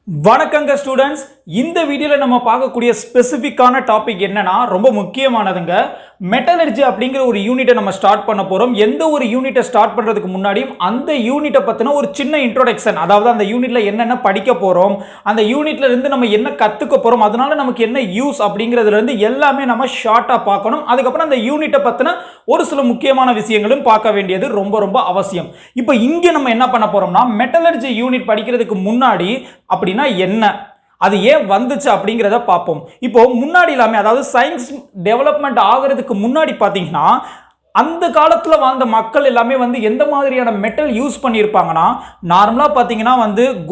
வணக்கங்க ஸ்டூடெண்ட்ஸ். இந்த வீடியோவில் நம்ம பார்க்கக்கூடிய ஸ்பெசிஃபிக்கான டாபிக் என்னன்னா ரொம்ப முக்கியமானதுங்க. மெட்டலர்ஜி அப்படிங்கிற ஒரு யூனிட்டை நம்ம ஸ்டார்ட் பண்ண போகிறோம். எந்த ஒரு யூனிட்டை ஸ்டார்ட் பண்ணுறதுக்கு முன்னாடியும் அந்த யூனிட்டை பற்றின ஒரு சின்ன இன்ட்ரோடக்ஷன், அதாவது அந்த யூனிட்டில் என்னென்ன படிக்க போகிறோம், அந்த யூனிட்ல இருந்து நம்ம என்ன கற்றுக்க போகிறோம், அதனால நமக்கு என்ன யூஸ் அப்படிங்கிறதுலேருந்து எல்லாமே நம்ம ஷார்ட்டாக பார்க்கணும். அதுக்கப்புறம் அந்த யூனிட்டை பற்றின ஒரு சில முக்கியமான விஷயங்களும் பார்க்க வேண்டியது ரொம்ப ரொம்ப அவசியம். இப்போ இங்கே நம்ம என்ன பண்ண போகிறோம்னா, மெட்டலர்ஜி யூனிட் படிக்கிறதுக்கு முன்னாடி அப்படின்னா என்ன, அது ஏன் வந்துச்சு அப்படிங்கிறத பார்ப்போம். இப்போ முன்னாடி எல்லாமே, அதாவது சயின்ஸ் டெவலப்மெண்ட் ஆகிறதுக்கு முன்னாடி பார்த்தீங்கன்னா, அந்த காலத்தில் வாழ்ந்த மக்கள் எல்லாமே எந்த மாதிரியான மெட்டல் யூஸ் பண்ணியிருப்பாங்கன்னா, நார்மலாக பார்த்தீங்கன்னா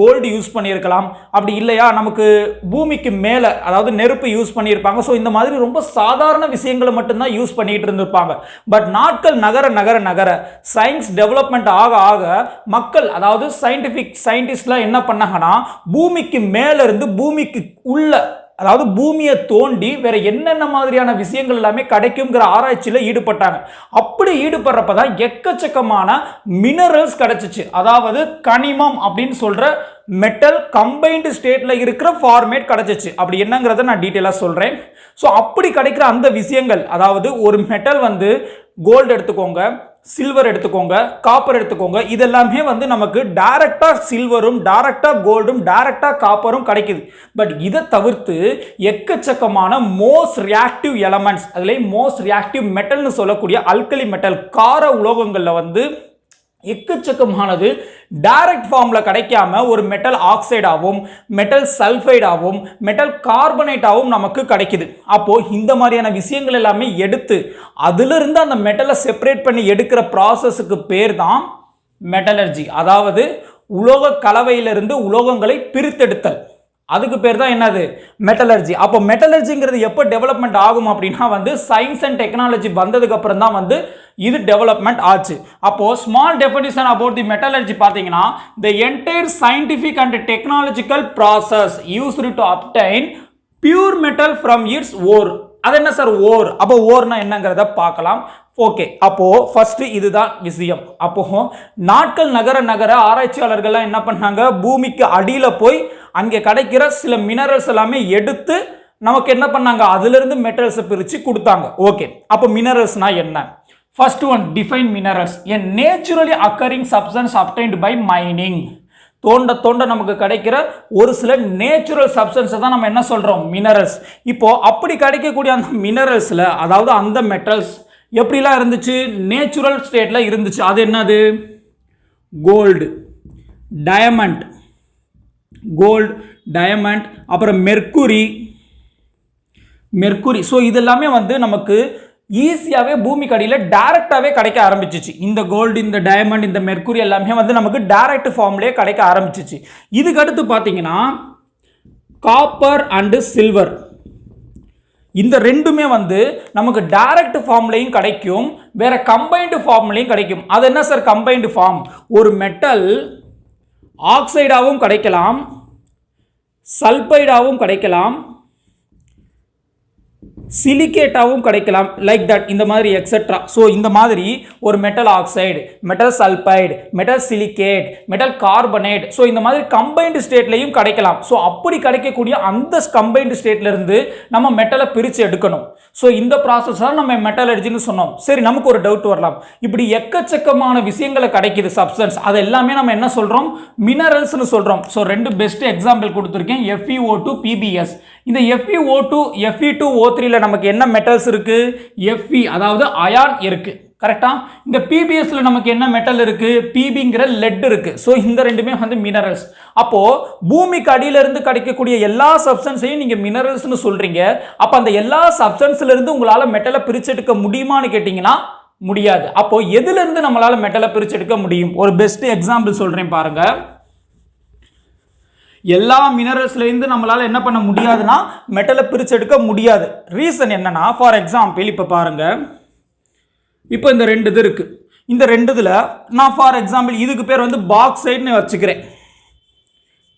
கோல்டு யூஸ் பண்ணியிருக்கலாம். அப்படி இல்லையா நமக்கு பூமிக்கு மேலே, அதாவது நெருப்பு யூஸ் பண்ணியிருப்பாங்க. ஸோ இந்த மாதிரி ரொம்ப சாதாரண விஷயங்களை மட்டும்தான் யூஸ் பண்ணிட்டு இருந்திருப்பாங்க. பட் நாட்கள் நகர நகர நகர சயின்ஸ் டெவலப்மெண்ட் ஆக ஆக மக்கள், அதாவது சயின்டிஸ்ட்லாம் என்ன பண்ணாங்கன்னா, பூமிக்கு மேலே இருந்து பூமிக்கு உள்ள, அதாவது பூமியை தோண்டி வேற என்னென்ன மாதிரியான விஷயங்கள் எல்லாமே கிடைக்குங்கிற ஆராய்ச்சியில் ஈடுபட்டாங்க. அப்படி ஈடுபடுறப்பதான் எக்கச்சக்கமான மினரல்ஸ் கிடைச்சிச்சு. அதாவது கனிமம் அப்படின்னு சொல்ற மெட்டல் கம்பைன்டு ஸ்டேட்ல இருக்கிற ஃபார்மேட் கிடைச்சிச்சு. அப்படி என்னங்கிறத நான் டீட்டெயிலாக சொல்றேன். ஸோ அப்படி கிடைக்கிற அந்த விஷயங்கள், அதாவது ஒரு மெட்டல் கோல்டு எடுத்துக்கோங்க, சில்வர் எடுத்துக்கோங்க, காப்பர் எடுத்துக்கோங்க, இதெல்லாமே நமக்கு டைரக்டா சில்வரும் டைரக்டா கோல்டும் டைரக்டா காப்பரும் கிடைக்குது. பட் இதை தவிர்த்து எக்கச்சக்கமான மோஸ்ட் ரியாக்டிவ் எலமெண்ட்ஸ், அதுல மோஸ்ட் ரியாக்டிவ் மெட்டல்னு சொல்லக்கூடிய அல்கலி மெட்டல், கார உலோகங்கள்ல எக்கச்சக்கமானது டைரக்ட் ஃபார்ம்ல கிடைக்காம ஒரு மெட்டல் ஆக்சைடாகவும் மெட்டல் சல்ஃபைடாகவும் மெட்டல் கார்பனேட்டாகவும் நமக்கு கிடைக்குது. அப்போ இந்த மாதிரியான விஷயங்கள் எல்லாமே எடுத்து அதிலிருந்து அந்த மெட்டலை செப்பரேட் பண்ணி எடுக்கிற ப்ராசஸுக்கு பேர் தான் மெட்டலர்ஜி. அதாவது உலோக கலவையிலிருந்து உலோகங்களை பிரித்தெடுத்தல், அதுக்கு பேர் தான் என்னது, மெட்டலர்ஜி. அப்போ மெட்டலர்ஜிங்கிறது எப்போ டெவலப்மெண்ட் ஆகும் அப்படின்னா சயின்ஸ் அண்ட் டெக்னாலஜி வந்ததுக்கு அப்புறம் தான் இது டெவலப்மெண்ட் ஆச்சு. அப்போ small definition about the metallurgy பார்த்தீங்கன்னா, the entire scientific and technological process used to obtain pure metal from its ore. அது என்ன சார் ஓர்? அப்போ ஓர்னா என்னங்கிறத பார்க்கலாம். ஓகே, அப்போ ஃபர்ஸ்ட் இதுதான் விஷயம். அப்போ நாட்கள் நகர நகர ஆராய்ச்சியாளர்கள்லாம் என்ன பண்ணாங்க, பூமிக்கு அடியில் போய் அங்கே கிடைக்கிற சில மினரல்ஸ் எல்லாமே எடுத்து நமக்கு என்ன பண்ணாங்க, அதிலிருந்து மெட்டல்ஸை பிரித்து கொடுத்தாங்க. ஓகே, அப்போ மினரல்ஸ்னா என்ன? First one, define minerals, a naturally occurring substance obtained by mining. தோண்ட தோண்ட நமக்கு கிடைக்கிற ஒரு சில நேச்சுரல் சப்ஸ்டன்ஸை தான் நம்ம என்ன சொல்றோம், மினரல்ஸ். இப்போ அப்படி கிடைக்கக்கூடிய அந்த மினரல்ஸ்ல, அதாவது அந்த மெட்டல்ஸ் எப்படிலாம் இருந்துச்சு, நேச்சுரல் ஸ்டேட்ல இருந்துச்சு. அது என்னது, கோல்டு, டயமண்ட், கோல்டு, டயமண்ட், அப்புறம் மெர்க்குரி. ஸோ இதெல்லாமே நமக்கு ஈஸியாகவே பூமி கடியில் டைரக்டாகவே கிடைக்க ஆரம்பிச்சிச்சு. இந்த கோல்டு, இந்த டயமண்ட், இந்த மெர்க்குரி எல்லாமே நமக்கு டைரக்ட் ஃபார்ம்லேயே கிடைக்க ஆரம்பிச்சிச்சு. இதுக்கு அடுத்து பார்த்தீங்கன்னா காப்பர் அண்டு சில்வர், இந்த ரெண்டுமே நமக்கு டைரக்ட் ஃபார்ம்லையும் கிடைக்கும், வேற கம்பைன்டு ஃபார்ம்லையும் கிடைக்கும். அது என்ன சார் கம்பைன்டு ஃபார்ம்? ஒரு மெட்டல் ஆக்சைடாகவும் கிடைக்கலாம், சல்பைடாகவும் கிடைக்கலாம், சிலிகேட்டாவும் கிடைக்கலாம், லைக் தட், இந்த மாதிரி எக்ஸெட்ரா. ஸோ இந்த மாதிரி ஒரு metal oxide, metal sulphide, metal silicate, metal carbonate, so இந்த மாதிரி கம்பைன்டு ஸ்டேட்லையும் கிடைக்கலாம். ஸோ அப்படி கிடைக்கக்கூடிய அந்த கம்பைன்டு ஸ்டேட்ல இருந்து நம்ம மெட்டலை பிரித்து எடுக்கணும். ஸோ இந்த ப்ராசஸ் தான் நம்ம மெட்டலர்ஜின்னு சொன்னோம். சரி, நமக்கு ஒரு டவுட் வரலாம், இப்படி எக்கச்சக்கமான விஷயங்களை கிடைக்குது சப்ஸ்டன்ஸ், அது எல்லாமே நம்ம என்ன சொல்றோம், மினரல்ஸ்னு சொல்றோம். ஸோ ரெண்டு பெஸ்ட் எக்ஸாம்பிள் கொடுத்துருக்கேன், FeO2, PbS. இந்த FeO2, Fe2O3 நமக்கு என்ன மெட்டல்ஸ் இருக்கு, Fe அதாவது அயான் இருக்கு, கரெக்டா? இந்த PbSல நமக்கு என்ன மெட்டல் இருக்கு, Pbங்கிற லெட் இருக்கு. சோ இந்த ரெண்டுமே மினரல்ஸ். அப்போ பூமிக்கு அடியில இருந்து கிடைக்கக்கூடிய எல்லா சப்ஸ்டன்ஸையும் நீங்க மினரல்ஸ்னு சொல்றீங்க. அப்ப அந்த எல்லா சப்ஸ்டன்ஸ்ல இருந்து உங்களால மெட்டலை பிரிச்செடுக்க முடியுமான்னு கேட்டீங்கன்னா முடியாது. அப்போ எதுல இருந்து நம்மளால மெட்டலை பிரிச்செடுக்க முடியும்? ஒரு பெஸ்ட் எக்ஸாம்பிள் சொல்றேன் பாருங்க. எல்லா மினரல்ஸ்ல இருந்து நம்மளால என்ன பண்ண முடியாதுன்னா மெட்டலை பிரிச்செடுக்க முடியாது. ரீசன் என்னன்னா, ஃபார் எக்ஸாம்பிள் இப்போ பாருங்க, இப்போ இந்த ரெண்டு இது இருக்கு. இந்த ரெண்டுதுல நான் ஃபார் எக்ஸாம்பிள் இதுக்கு பேர் பாக்சைடுன்னு வச்சுக்கிறேன்,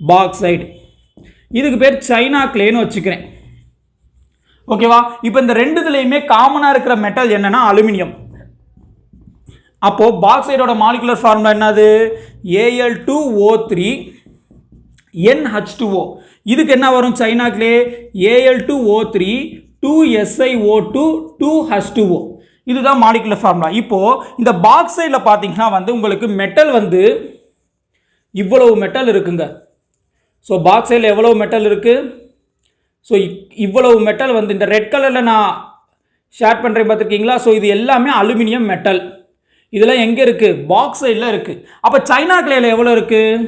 பாக்சைடு. இதுக்கு பேர் சைனா கிளேன்னு வச்சுக்கிறேன். ஓகேவா? இப்போ இந்த ரெண்டுதுலையுமே காமனா இருக்கிற மெட்டல் என்னன்னா அலுமினியம். அப்போ பாக்சைடோட மாலிகுலர் ஃபார்முலா என்னது, Al2O3 NH2O. இதுக்கு என்ன வரும் சைனாக்லே Al2O3 2SiO2 2H2O. இதுதான் மாலிகுலர் ஃபார்முலா. இப்போ இந்த பாக்சைடில் பார்த்தீங்கன்னா வந்து உங்களுக்கு மெட்டல் வந்து இவ்வளவு மெட்டல் இருக்குங்க. ஸோ பாக்சைடில் எவ்வளவு மெட்டல் இருக்குது? ஸோ இவ்வளவு மெட்டல் வந்து இந்த ரெட் கலரில் நான் ஷேர் பண்ணுறேன் பார்த்துருக்கீங்களா? ஸோ இது எல்லாமே அலுமினியம் மெட்டல். இதெல்லாம் எங்கே இருக்குது? பாக்சைடில் இருக்குது. அப்போ சைனா கிளேயில் எவ்வளோ இருக்குது?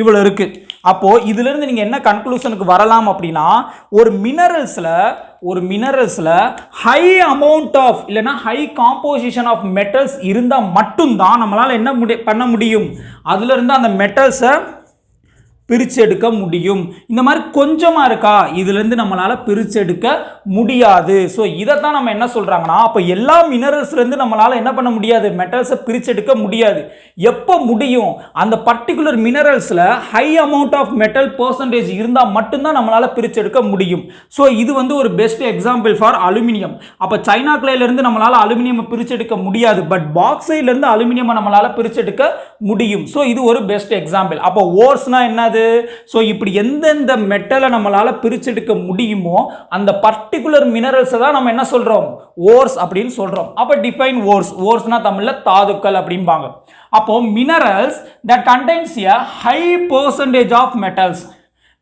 இவ்வளோ இருக்குது. அப்போது இதிலிருந்து நீங்கள் என்ன கன்க்ளூஷனுக்கு வரலாம் அப்படின்னா, ஒரு மினரல்ஸில் ஹை அமௌண்ட் ஆஃப் இல்லைன்னா ஹை காம்போசிஷன் ஆஃப் மெட்டல்ஸ் இருந்தால் மட்டும்தான் நம்மளால் என்ன பண்ண முடியும், அதிலிருந்து அந்த மெட்டல்ஸை பிரித்து எடுக்க முடியும். இந்த மாதிரி கொஞ்சமாக இருக்கா, இதுலேருந்து நம்மளால் பிரித்து எடுக்க முடியாது. ஸோ இதைத்தான் நம்ம என்ன சொல்கிறாங்கன்னா, அப்போ எல்லா மினரல்ஸ்லேருந்து நம்மளால் என்ன பண்ண முடியாது, மெட்டல்ஸை பிரித்து எடுக்க முடியாது. எப்போ முடியும்? அந்த பர்டிகுலர் மினரல்ஸில் high amount of metal percentage இருந்தால் மட்டும்தான் நம்மளால் பிரித்து எடுக்க முடியும். ஸோ இது வந்து ஒரு பெஸ்ட் எக்ஸாம்பிள் ஃபார் அலுமினியம். அப்போ சைனா கிளேலேருந்து நம்மளால் அலுமினியம் பிரித்து எடுக்க முடியாது, பட் பாக்சைட்லேருந்து அலுமினியம் நம்மளால் பிரித்து எடுக்க முடியும். ஸோ இது ஒரு பெஸ்ட் எக்ஸாம்பிள். அப்போ ஓர்ஸ்னா என்ன? சோ இப்படி எந்தெந்த மெட்டலை நம்மளால பிரிச்செடுக்க முடியுமோ அந்த பர்టిక్యులர் மினரல்ஸ் தான் நம்ம என்ன சொல்றோம், ஓர்ஸ் அப்படின்னு சொல்றோம். அப்ப டிஃபைன் ஓர்ஸ். ஓர்ஸ்னா தமிழ்ல தாதுக்கள் அப்படிம்பாங்க. அப்போ minerals that contains a high percentage of metals,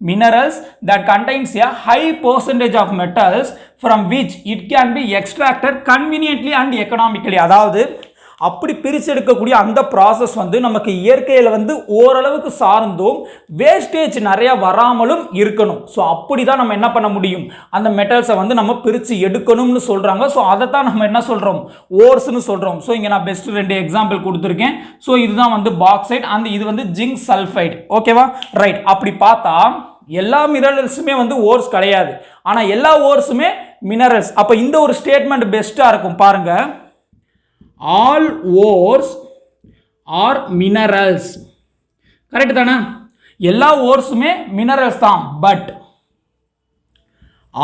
minerals that contains a high percentage of metals from which it can be extracted conveniently and economically. அதாவது அப்படி பிரிச்செடுக்கக்கூடிய அந்த ப்ராசஸ் வந்து நமக்கு இயற்கையில் வந்து ஓரளவுக்கு சார்ந்தும் வேஸ்டேஜ் நிறைய வராமலும் இருக்கணும். ஸோ அப்படி தான் நம்ம என்ன பண்ண முடியும், அந்த மெட்டல்ஸை வந்து நம்ம பிரித்து எடுக்கணும்னு சொல்கிறாங்க. ஸோ அதை தான் நம்ம என்ன சொல்கிறோம், ஓர்ஸ்னு சொல்கிறோம். ஸோ இங்கே நான் பெஸ்ட் 2 எக்ஸாம்பிள் கொடுத்துருக்கேன். ஸோ இதுதான் வந்து பாக்சைட், அந்த இது வந்து ஜிங்க் சல்ஃபைடு. ஓகேவா, ரைட். அப்படி பார்த்தா எல்லா மினரல்ஸுமே வந்து ஓர்ஸ் கிடையாது, ஆனால் எல்லா ஓர்ஸுமே மினரல்ஸ். அப்போ இந்த ஒரு ஸ்டேட்மெண்ட் பெஸ்ட்டாக இருக்கும் பாருங்க. All ores are minerals. Correct தானே? எல்லா ஓர்ஸுமே மினரல்ஸ் தான், but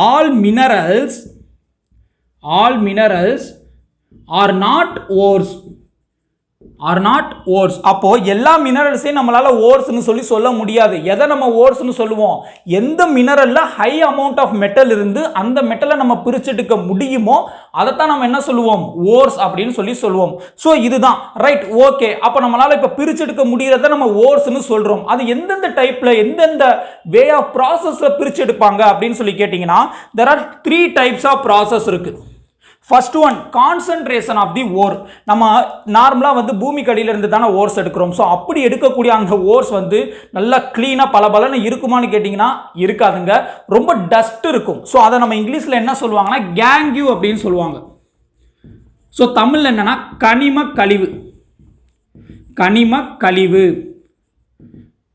all minerals are not ores. அப்போ எல்லா மினரல்ஸையும் நம்மளால ஓர்ஸ்னு சொல்ல முடியாது. எதை நம்ம ஓர்ஸ்னு சொல்லுவோம், எந்த மினரல்ல ஹை அமௌண்ட் ஆஃப் மெட்டல் இருந்து அந்த மெட்டலை நம்ம பிரிச்செடுக்க முடியுமோ அதைத்தான் நம்ம என்ன சொல்லுவோம், ஓர்ஸ் அப்படின்னு சொல்லுவோம். ஸோ இதுதான் ரைட். ஓகே, அப்போ நம்மளால இப்போ பிரிச்செடுக்க முடியறத நம்ம ஓர்ஸ்னு சொல்றோம். அது எந்தெந்த டைப்ல எந்தெந்த வே ஆஃப் ப்ராசஸ்ல பிரிச்செடுப்பாங்க அப்படின்னு சொல்லி கேட்டீங்கன்னா, there are 3 types of process இருக்கு. First one, concentration of the ore. நம்ம நார்மலாக வந்து பூமிக்கு அடியில இருந்து தானே ஓர்ஸ் எடுக்கிறோம். ஸோ அப்படி எடுக்கக்கூடிய அந்த ஓர்ஸ் வந்து நல்லா க்ளீனாக பலபலன்னு இருக்குமான்னு கேட்டிங்கன்னா இருக்காதுங்க, ரொம்ப டஸ்ட் இருக்கும். ஸோ அதை நம்ம இங்கிலீஷில் என்ன சொல்லுவாங்கன்னா கேங்யூ அப்படின்னு சொல்லுவாங்க. ஸோ தமிழில் என்னன்னா கனிம கழிவு.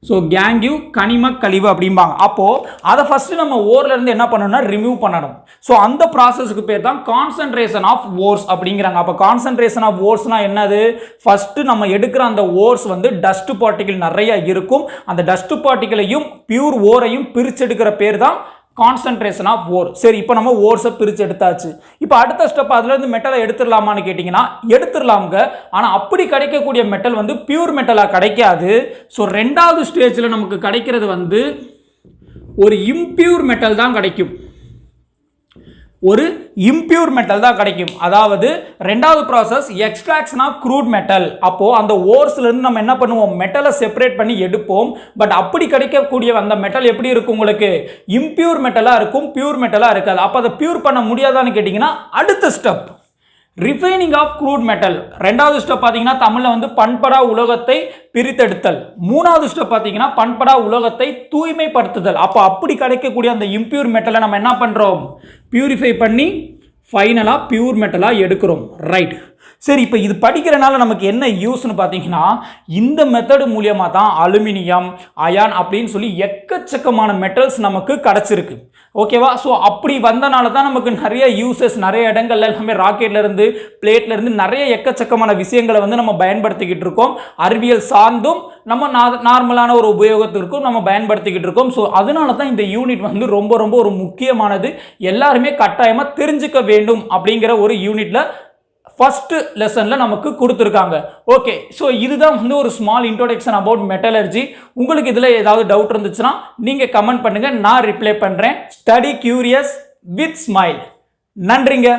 ஸோ கேங்யூ கனிம கழிவு அப்படிம்பாங்க. அப்போது அதை ஃபஸ்ட்டு நம்ம ஓர்லேருந்து என்ன பண்ணணும்னா ரிமூவ் பண்ணணும். ஸோ அந்த ப்ராசஸ்க்கு பேர் தான் கான்சன்ட்ரேஷன் ஆஃப் ஓர்ஸ் அப்படிங்கிறாங்க. அப்போ கான்சன்ட்ரேஷன் ஆஃப் ஓர்ஸ்னா என்னது, ஃபஸ்ட்டு நம்ம எடுக்கிற அந்த ஓர்ஸ் வந்து டஸ்ட் பார்ட்டிகிள் நிறைய இருக்கும். அந்த டஸ்ட் பார்ட்டிகளையும் பியூர் ஓரையும் பிரிச்செடுக்கிற பேர் தான் கான்சன்ட்ரேஷன் ஆஃப் ஓர். சரி, இப்போ நம்ம ஓர்ஸை பிரித்து எடுத்தாச்சு. இப்போ அடுத்த ஸ்டெப் அதுலேருந்து மெட்டலை எடுத்துடலாமான்னு கேட்டிங்கன்னா எடுத்துடலாமுங்க. ஆனால் அப்படி கிடைக்கக்கூடிய மெட்டல் வந்து பியூர் மெட்டலாக கிடைக்காது. ஸோ 2வது ஸ்டேஜில் நமக்கு கிடைக்கிறது வந்து ஒரு இம்பியூர் மெட்டல் தான் கிடைக்கும். அதாவது 2வது process extraction of crude metal. அப்போ அந்த ஓர்ஸ்ல இருந்து நம்ம என்ன பண்ணுவோம், மெட்டலை செப்பரேட் பண்ணி எடுப்போம். பட் அப்படி கிடைக்கக்கூடிய அந்த மெட்டல் எப்படி இருக்கும், உங்களுக்கு இம்பியூர் மெட்டலா இருக்கும், பியூர் மெட்டலா இருக்காது. அப்போ அதை பியூர் பண்ண முடியாதான்னு கேட்டிங்கன்னா அடுத்த step refining of crude metal. 2வது ஸ்டெப் பார்த்தீங்கன்னா தமிழில் வந்து பண்படா உலோகத்தை பிரித்தெடுத்தல். 3வது ஸ்டெப் பார்த்தீங்கன்னா பண்படா உலோகத்தை தூய்மைப்படுத்துதல். அப்போ அப்படி கிடைக்கக்கூடிய அந்த இம்பியூர் மெட்டலை நம்ம என்ன பண்ணுறோம், பியூரிஃபை பண்ணி ஃபைனலாக பியூர் மெட்டலாக எடுக்கிறோம். ரைட். சரி, இப்போ இது படிக்கிறனால நமக்கு என்ன யூஸ்னு பார்த்தீங்கன்னா, இந்த மெத்தடு மூலியமாக தான் அலுமினியம், அயான் அப்படின்னு சொல்லி எக்கச்சக்கமான மெட்டல்ஸ் நமக்கு கிடச்சிருக்கு. ஓகேவா? ஸோ அப்படி வந்தனால தான் நமக்கு நிறைய யூசஸ், நிறைய இடங்கள்ல எல்லாமே ராக்கெட்லேருந்து பிளேட்லேருந்து நிறைய எக்கச்சக்கமான விஷயங்களை வந்து நம்ம பயன்படுத்திக்கிட்டு இருக்கோம். அறிவியல் சார்ந்தும் நம்ம நார்மலான ஒரு உபயோகத்திற்கும் நம்ம பயன்படுத்திக்கிட்டு இருக்கோம். ஸோ அதனால தான் இந்த யூனிட் வந்து ரொம்ப ரொம்ப ஒரு முக்கியமானது, எல்லாருமே கட்டாயமாக தெரிஞ்சுக்க வேண்டும் அப்படிங்கிற ஒரு யூனிட்ல ஃபர்ஸ்ட் லெசன்ல நமக்கு கொடுத்துருக்காங்க. ஓகே, ஸோ இதுதான் வந்து ஒரு ஸ்மால் இன்ட்ரோடக்ஷன் அபவுட் மெட்டலர்ஜி. உங்களுக்கு இதில் ஏதாவது டவுட் இருந்துச்சுன்னா நீங்கள் கமெண்ட் பண்ணுங்க, நான் ரிப்ளை பண்ணுறேன். Study curious with smile. நன்றிங்க.